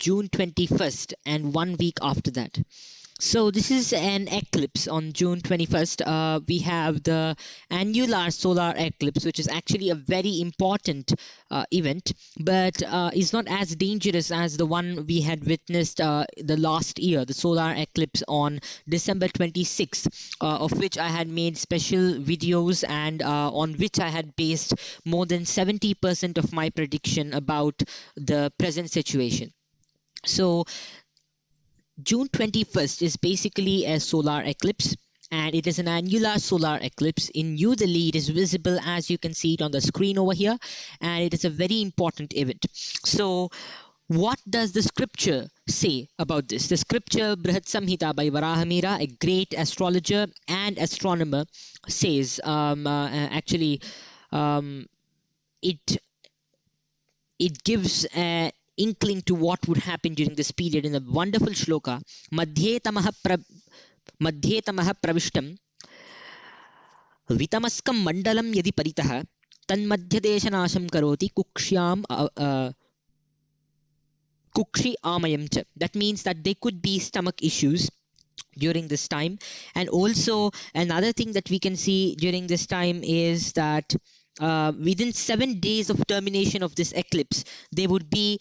June 21st and 1 week after that. So this is an eclipse on June 21st. We have the annular solar eclipse, which is actually a very important event, but is not as dangerous as the one we had witnessed the last year, the solar eclipse on December 26th, of which I had made special videos and on which I had based more than 70% of my prediction about the present situation. So June 21st is basically a solar eclipse, and it is an annular solar eclipse. In New Delhi, it is visible as you can see it on the screen over here, and it is a very important event. So what does the scripture say about this? The scripture Brihat Samhita by Varahamira, a great astrologer and astronomer, says it gives a inkling to what would happen during this period in a wonderful shloka. Madhye tamaha pravishtam vitamaskam mandalam yadi paritah tanmadhyadeshanasham karoti kukshi amayam cha. That means that there could be stomach issues during this time. And also another thing that we can see during this time is that within 7 days of termination of this eclipse, there would be,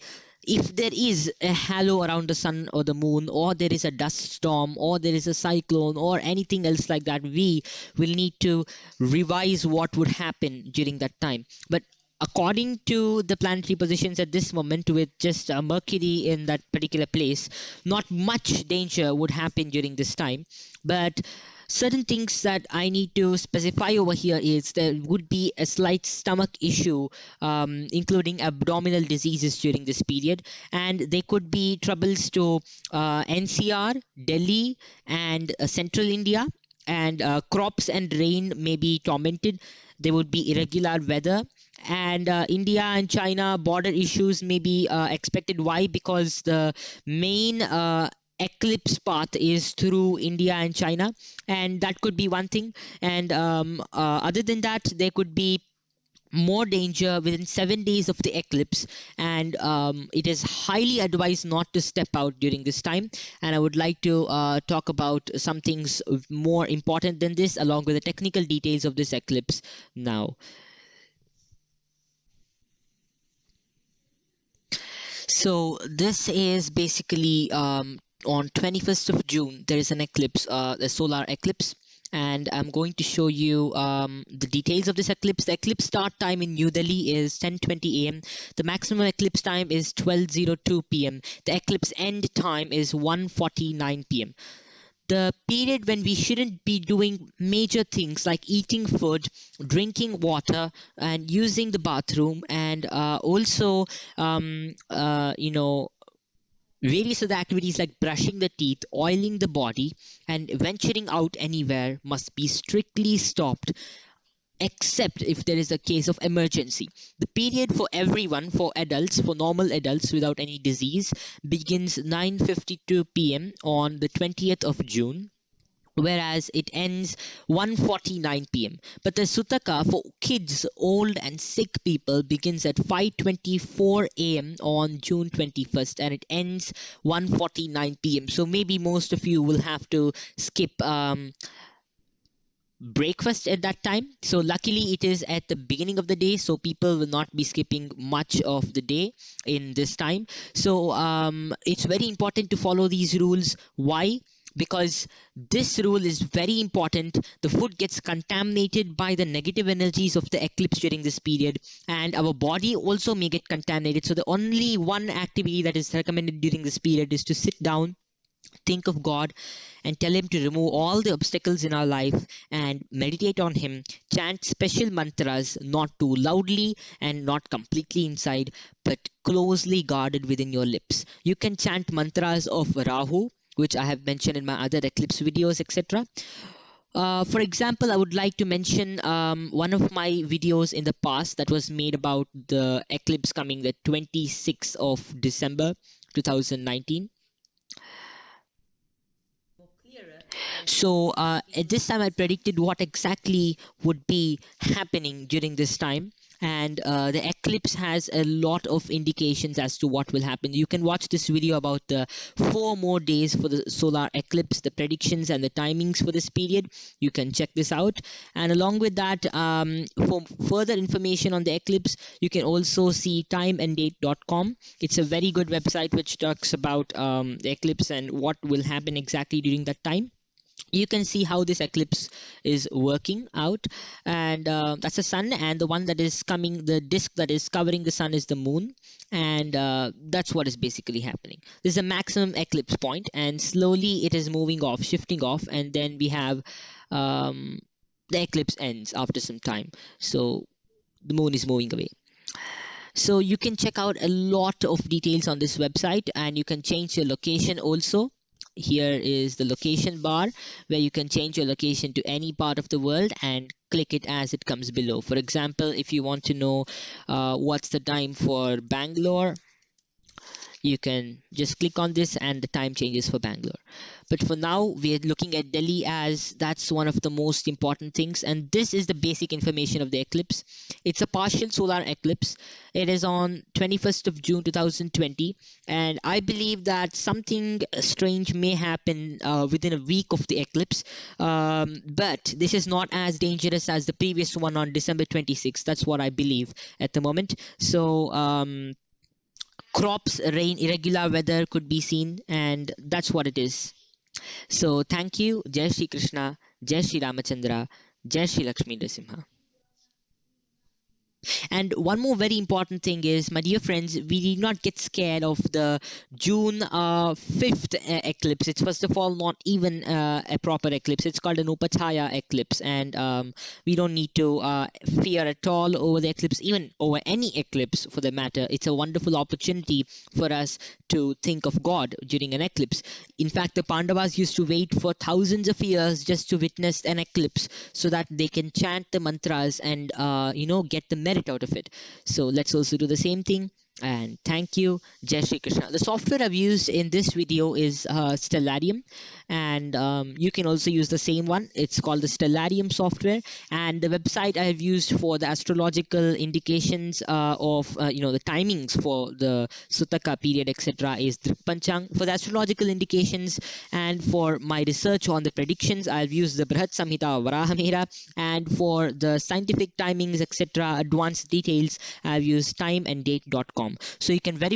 if there is a halo around the sun or the moon, or there is a dust storm, or there is a cyclone, or anything else like that, we will need to revise what would happen during that time. But according to the planetary positions at this moment, with just Mercury in that particular place, not much danger would happen during this time. But certain things that I need to specify over here is there would be a slight stomach issue, including abdominal diseases during this period, and there could be troubles to NCR, Delhi, and central India, and crops and rain may be tormented. There would be irregular weather, and India and China border issues may be expected. Why? Because the main eclipse path is through India and China, and that could be one thing. And other than that, there could be more danger within 7 days of the eclipse, and it is highly advised not to step out during this time. And I would like to talk about some things more important than this, along with the technical details of this eclipse now. So this is basically on 21st of June, there is an eclipse, a solar eclipse, and I'm going to show you the details of this eclipse. The eclipse start time in New Delhi is 10:20 a.m. The maximum eclipse time is 12:02 p.m. The eclipse end time is 1:49 p.m. The period when we shouldn't be doing major things like eating food, drinking water, and using the bathroom, and also various other activities like brushing the teeth, oiling the body, and venturing out anywhere must be strictly stopped, except if there is a case of emergency. The period for everyone, for adults, for normal adults without any disease, begins 9:52 p.m. on the 20th of June, whereas it ends 1:49 p.m. But the Sutaka for kids, old and sick people begins at 5:24 a.m. on June 21st, and it ends 1:49 p.m. So maybe most of you will have to skip breakfast at that time. So luckily it is at the beginning of the day, so people will not be skipping much of the day in this time. So it's very important to follow these rules. Why? Because this rule is very important. The food gets contaminated by the negative energies of the eclipse during this period, and our body also may get contaminated. So the only one activity that is recommended during this period is to sit down, think of God, and tell Him to remove all the obstacles in our life and meditate on Him. Chant special mantras, not too loudly and not completely inside, but closely guarded within your lips. You can chant mantras of Rahu, which I have mentioned in my other eclipse videos, etc. For example, I would like to mention one of my videos in the past that was made about the eclipse coming the 26th of December 2019. So at this time I predicted what exactly would be happening during this time. and the eclipse has a lot of indications as to what will happen. You can watch this video about the 4 more days for the solar eclipse, the predictions and the timings for this period. You can check this out, and along with that, for further information on the eclipse, you can also see timeanddate.com. It's a very good website which talks about the eclipse and what will happen exactly during that time. You can see how this eclipse is working out, and that's the sun, and the one that is coming, the disk that is covering the sun, is the moon, and that's what is basically happening. This is a maximum eclipse point, and slowly it is moving off, shifting off, and then we have the eclipse ends after some time, so the moon is moving away. So you can check out a lot of details on this website, and you can change your location also. Here is the location bar where you can change your location to any part of the world and click it as it comes below. For example, if you want to know what's the time for Bangalore, you can just click on this and the time changes for Bangalore. But for now, we are looking at Delhi as that's one of the most important things, and this is the basic information of the eclipse. It's a partial solar eclipse. It is on 21st of June 2020, and I believe that something strange may happen within a week of the eclipse, but this is not as dangerous as the previous one on December 26th. That's what I believe at the moment. So crops, rain, irregular weather could be seen, and that's what it is. So thank you. Jai Shri Krishna, Jai Shri Ramachandra, Jai Shri Lakshmi Narasimha. And one more very important thing is, my dear friends, we need not get scared of the June 5th eclipse. It's first of all not even a proper eclipse. It's called an Upachaya eclipse, and we don't need to fear at all over the eclipse, even over any eclipse for the matter. It's a wonderful opportunity for us to think of God during an eclipse. In fact, the Pandavas used to wait for thousands of years just to witness an eclipse so that they can chant the mantras and get the merit out of it. So let's also do the same thing. And thank you. Jai Shri Krishna. The software I've used in this video is Stellarium, and you can also use the same one. It's called the Stellarium software, and the website I have used for the astrological indications of the timings for the Sutaka period, etc., is Drikpanchang. For the astrological indications and for my research on the predictions, I've used the Brihat Samhita Varahamihira, and for the scientific timings, etc., advanced details, I've used timeanddate.com. So you can verify